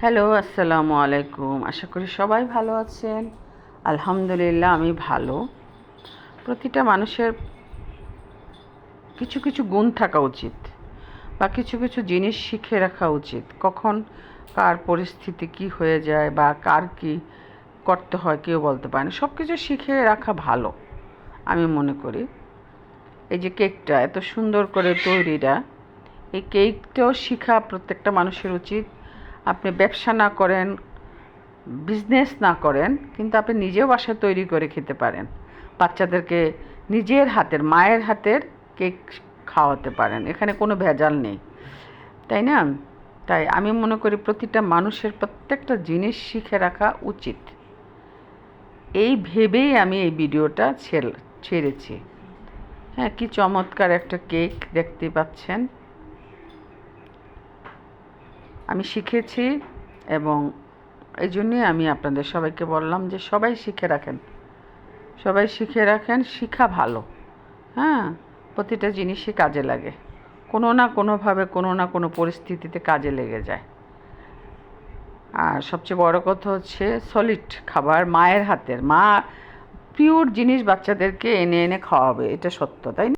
Hello, আসসালামু আলাইকুম। আশা করি সবাই ভালো আছেন। আলহামদুলিল্লাহ আমি ভালো। প্রতিটা মানুষের কিছু কিছু গুণ থাকা উচিত বা কিছু কিছু জিনিস শিখে রাখা উচিত। কখন কার পরিস্থিতি কি হয়ে যায় বা কার কি করতে হয় কেউ বলতে পারে না। সব কিছু শিখে রাখা ভালো আমি মনে করি। এই যে কেকটা এত সুন্দর করে তৈরিটা, এই কেকটাও শেখা প্রত্যেকটা মানুষের উচিত। আপনি ব্যবসা না করেন, বিজনেস না করেন, কিন্তু আপনি নিজেও বাসায় তৈরি করে খেতে পারেন। বাচ্চাদেরকে নিজের হাতের, মায়ের হাতের কেক খাওয়াতে পারেন। এখানে কোনো ভেজাল নেই, তাই না? তাই আমি মনে করি প্রতিটা মানুষের প্রত্যেকটা জিনিস শিখে রাখা উচিত। এই ভেবেই আমি এই ভিডিওটা ছেড়েছি। হ্যাঁ, কি চমৎকার একটা কেক দেখতে পাচ্ছেন। আমি শিখেছি এবং এই জন্যই আমি আপনাদের সবাইকে বললাম যে সবাই শিখে রাখেন, সবাই শিখে রাখেন। শিখা ভালো। হ্যাঁ, প্রতিটা জিনিসই কাজে লাগে, কোনো না কোনোভাবে, কোনো না কোনো পরিস্থিতিতে কাজে লেগে যায়। আর সবচেয়ে বড় কথা হচ্ছে সলিড খাবার মায়ের হাতের। মা পিওর জিনিস বাচ্চাদেরকে এনে এনে খাওয়াবে, এটা সত্য, তাই না?